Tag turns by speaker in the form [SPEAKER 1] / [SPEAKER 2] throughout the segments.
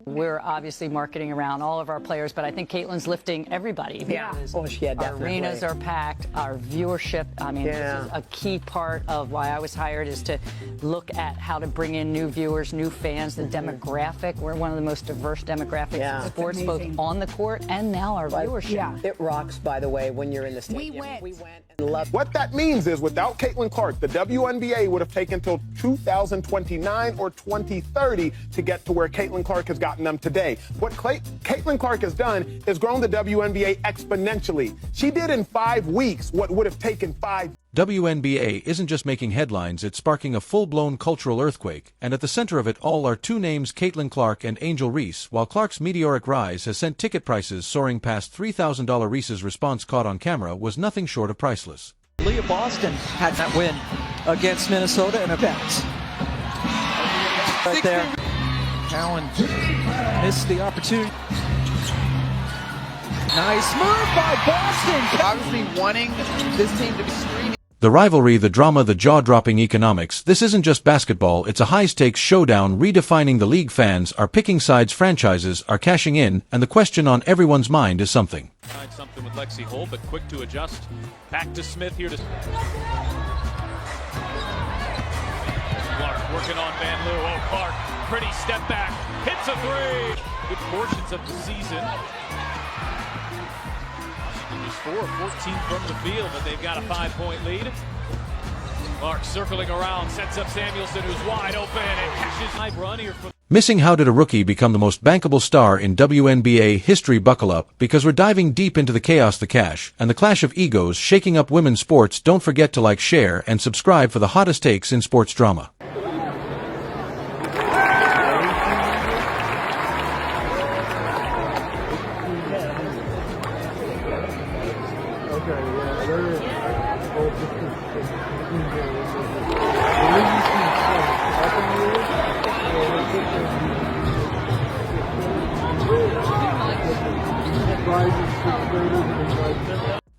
[SPEAKER 1] We're obviously marketing around all of our players, but I think Caitlin's lifting everybody.
[SPEAKER 2] Yeah. Oh, yeah, definitely.
[SPEAKER 1] Our arenas are packed. Our viewership, I mean, this is a key part of why I was hired, is to look at how to bring in new viewers, new fans, the demographic. We're one of the most diverse demographics in sports, both on the court and now our viewership.
[SPEAKER 2] Yeah. It rocks, by the way, when you're in the stadium. We went and loved.
[SPEAKER 3] What that means is, without Caitlin Clark, the WNBA would have taken till 2029 or 2030 to get to where Caitlin Clark has gotten them today. What Caitlin Clark has done is grown the WNBA exponentially. She did in 5 weeks what would have taken 5.
[SPEAKER 4] WNBA isn't just making headlines, it's sparking a full-blown cultural earthquake, and at the center of it all are two names, Caitlin Clark and Angel Reese. While Clark's meteoric rise has sent ticket prices soaring past $3,000, Reese's response, caught on camera, was nothing short of priceless.
[SPEAKER 5] Leah Boston had that win against Minnesota in a bounce. Right there. Cowan missed the opportunity. Nice move by Boston.
[SPEAKER 6] Obviously wanting this team to be screaming.
[SPEAKER 4] The rivalry, the drama, the jaw-dropping economics. This isn't just basketball, it's a high-stakes showdown redefining the league. Fans are picking sides, franchises are cashing in, and the question on everyone's mind is something.
[SPEAKER 7] Tried something with Lexi Hull, but quick to adjust. Back to Smith here to Clark working on Van Loo. Oh, Clark, pretty step back, hits a three. Good portions of the season. Washington just 14 from the field, but they've got a 5-point lead. Clark circling around, sets up Samuelson, who's wide open, and catches a run here for.
[SPEAKER 4] Missing how did a rookie become the most bankable star in WNBA history? Buckle up, because we're diving deep into the chaos, the cash, and the clash of egos shaking up women's sports. Don't forget to like, share, and subscribe for the hottest takes in sports drama.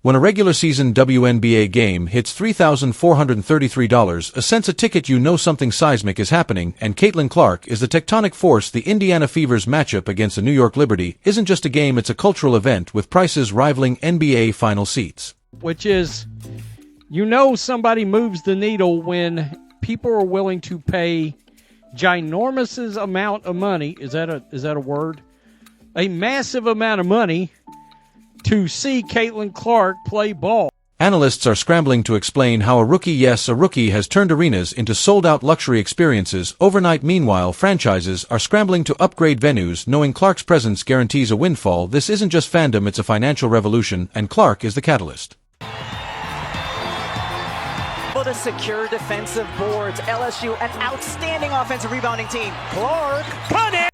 [SPEAKER 4] When a regular season WNBA game hits $3,433, a cents a ticket, you know something seismic is happening, and Caitlin Clark is the tectonic force. The Indiana Fever's matchup against the New York Liberty isn't just a game, it's a cultural event with prices rivaling NBA final seats.
[SPEAKER 8] Which is, you know, somebody moves the needle when people are willing to pay ginormous amount of money. Is that a word? A massive amount of money to see Caitlin Clark play ball.
[SPEAKER 4] Analysts are scrambling to explain how a rookie, yes, a rookie, has turned arenas into sold-out luxury experiences overnight. Meanwhile, franchises are scrambling to upgrade venues, knowing Clark's presence guarantees a windfall. This isn't just fandom, it's a financial revolution, and Clark is the catalyst.
[SPEAKER 9] Able to secure defensive boards. LSU, an outstanding offensive rebounding team. Clark, put it!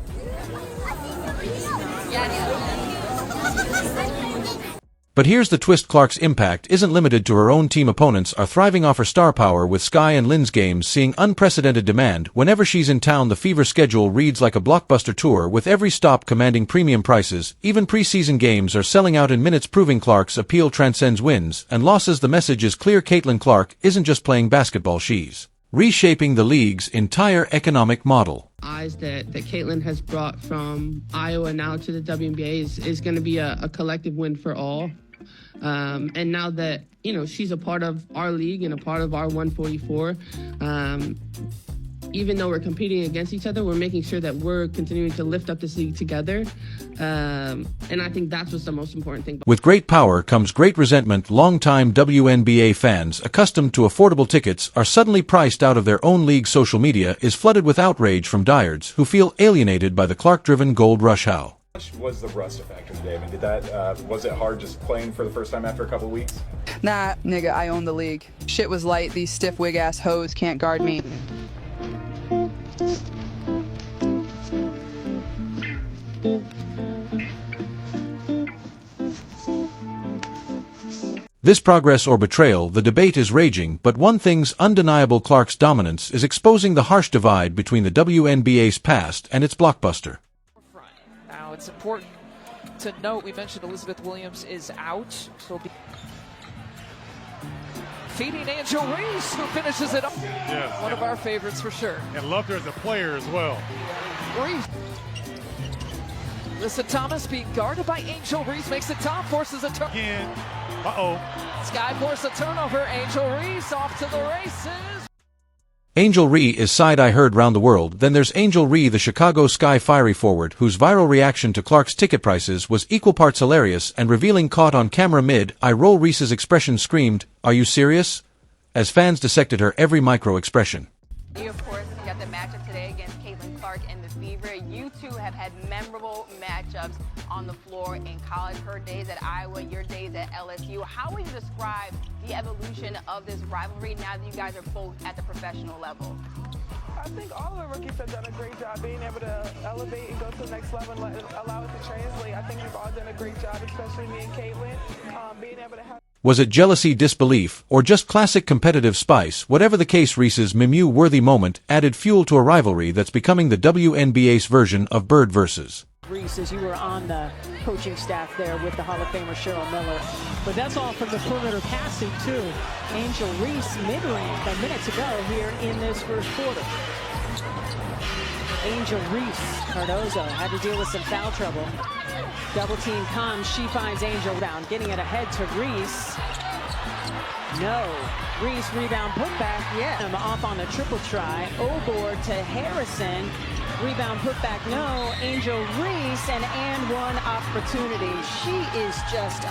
[SPEAKER 4] But here's the twist, Clark's impact isn't limited to her own team. Opponents are thriving off her star power, with Sky and Lynn's games seeing unprecedented demand. Whenever she's in town, the Fever schedule reads like a blockbuster tour, with every stop commanding premium prices. Even preseason games are selling out in minutes, proving Clark's appeal transcends wins and losses. The message is clear: Caitlin Clark isn't just playing basketball, she's reshaping the league's entire economic model.
[SPEAKER 10] Eyes that Caitlin has brought from Iowa now to the WNBA is going to be a collective win for all. And now that, you know, she's a part of our league and a part of our 144, even though we're competing against each other, we're making sure that we're continuing to lift up this league together. And I think that's what's the most important thing.
[SPEAKER 4] With great power comes great resentment. Longtime WNBA fans, accustomed to affordable tickets, are suddenly priced out of their own league. Social media is flooded with outrage from diehards who feel alienated by the Clark-driven gold rush. How
[SPEAKER 11] was the rust effect today? I mean, did that, was it hard just playing for the first time after a couple of weeks?
[SPEAKER 12] Nah, nigga, I own the league. Shit was light, these stiff wig-ass hoes can't guard me.
[SPEAKER 4] This progress or betrayal, the debate is raging, but one thing's undeniable: Clark's dominance is exposing the harsh divide between the WNBA's past and its blockbuster.
[SPEAKER 13] Now, it's important to note, we mentioned Elizabeth Williams is out. So feeding Angel Reese, who finishes it up.
[SPEAKER 14] Yes,
[SPEAKER 13] one of our favorites for sure.
[SPEAKER 14] And loved her as a player as well.
[SPEAKER 13] Reese. Alyssa Thomas being guarded by Angel Reese, makes it top, forces a turn.
[SPEAKER 14] Again.
[SPEAKER 13] Sky forced a turnover. Angel Reese off to the races.
[SPEAKER 4] Angel Reese is side-eye heard round the world. Then there's Angel Reese, the Chicago Sky fiery forward, whose viral reaction to Clark's ticket prices was equal parts hilarious and revealing. Caught on camera mid-eye roll, Reese's expression screamed, "Are you serious?" as fans dissected her every micro-expression.
[SPEAKER 15] You, of course, got the matchup today against Caitlin Clark and the Fever. You two have had memorable matchups on the floor in college. Her days at Iowa, your days at LSU. How would you describe the evolution of this rivalry now that you guys are both at the professional level?
[SPEAKER 16] I think all of the rookies have done a great job being able to elevate and go to the next level and allow it to translate. I think we've all done a great job, especially me and Caitlin, being able to have...
[SPEAKER 4] Was it jealousy, disbelief, or just classic competitive spice? Whatever the case, Reese's Mimu-worthy moment added fuel to a rivalry that's becoming the WNBA's version of Bird versus.
[SPEAKER 17] Reese, as you were on the coaching staff there with the Hall of Famer Cheryl Miller. But that's all from the perimeter passing, too. Angel Reese mid-range a minute to go here in this first quarter. Angel Reese, Cardozo had to deal with some foul trouble. Double team comes, she finds Angel down, getting it ahead to Reese. No. Reese rebound putback, yeah. Off on the triple try. O-board to Harrison. Rebound putback, no. Angel Reese, and one opportunity. She is just...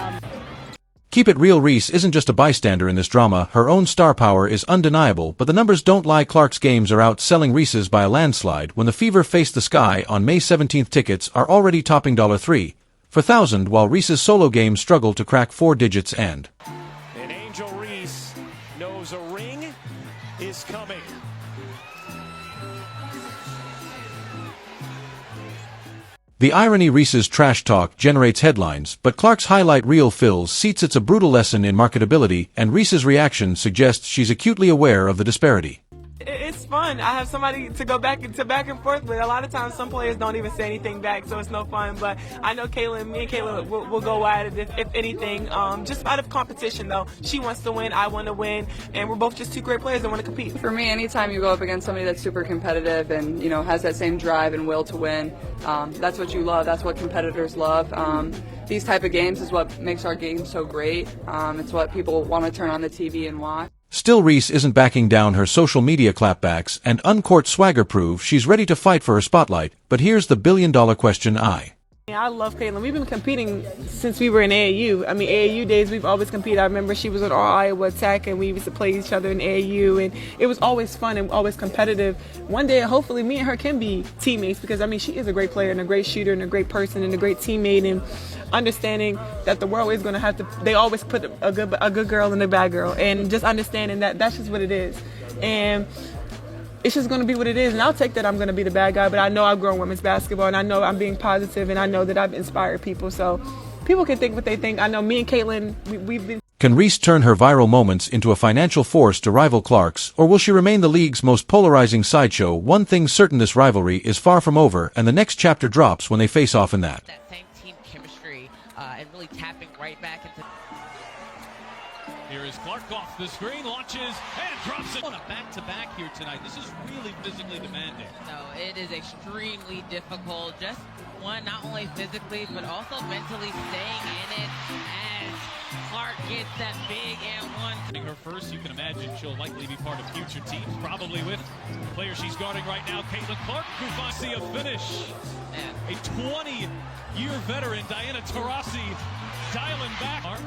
[SPEAKER 4] Keep it real, Reese isn't just a bystander in this drama. Her own star power is undeniable, but the numbers don't lie. Clark's games are outselling Reese's by a landslide. When the Fever face the Sky on May 17th, tickets are already topping $3 for $1,000, while Reese's solo games struggle to crack 4 digits. And
[SPEAKER 7] Angel Reese knows a ring is coming.
[SPEAKER 4] the irony, Reese's trash talk generates headlines, but Clark's highlight reel fills seats. It's a brutal lesson in marketability, and Reese's reaction suggests she's acutely aware of the disparity.
[SPEAKER 16] It's fun. I have somebody to go back and forth with. A lot of times some players don't even say anything back, so it's no fun. But I know me and Caitlin will go at it if anything. Just out of competition, though. She wants to win, I want to win, and we're both just two great players that want to compete.
[SPEAKER 12] For me, anytime you go up against somebody that's super competitive and, you know, has that same drive and will to win, that's what you love. That's what competitors love. These type of games is what makes our game so great. It's what people want to turn on the TV and watch.
[SPEAKER 4] Still, Reese isn't backing down. Her social media clapbacks and uncourt swagger prove she's ready to fight for her spotlight. But here's the billion-dollar question.
[SPEAKER 16] I love Caitlin. We've been competing since we were in AAU. I mean, AAU days, we've always competed. I remember she was at All Iowa Tech, and we used to play each other in AAU, and it was always fun and always competitive. One day, hopefully, me and her can be teammates because, I mean, she is a great player and a great shooter and a great person and a great teammate, and understanding that the world is going to have to, they always put a good girl and a bad girl, and just understanding that that's just what it is. And it's just going to be what it is, and I'll take that I'm going to be the bad guy, but I know I've grown women's basketball, and I know I'm being positive, and I know that I've inspired people, so people can think what they think. I know me and Caitlin, we've been...
[SPEAKER 4] Can Reese turn her viral moments into a financial force to rival Clark's, or will she remain the league's most polarizing sideshow? One thing's certain, this rivalry is far from over, and the next chapter drops when they face off in that
[SPEAKER 18] same team chemistry and really tapping right back into...
[SPEAKER 7] Here is Clark off the screen, launches, and drops it on a back-to-back here tonight. This is really physically demanding.
[SPEAKER 18] No, it is extremely difficult. Just one, not only physically, but also mentally staying in it as Clark gets that big and one.
[SPEAKER 7] Her first, you can imagine she'll likely be part of future teams, probably with the player she's guarding right now, Caitlin Clark, who finds a finish. A 20-year veteran, Diana Taurasi, dialing back.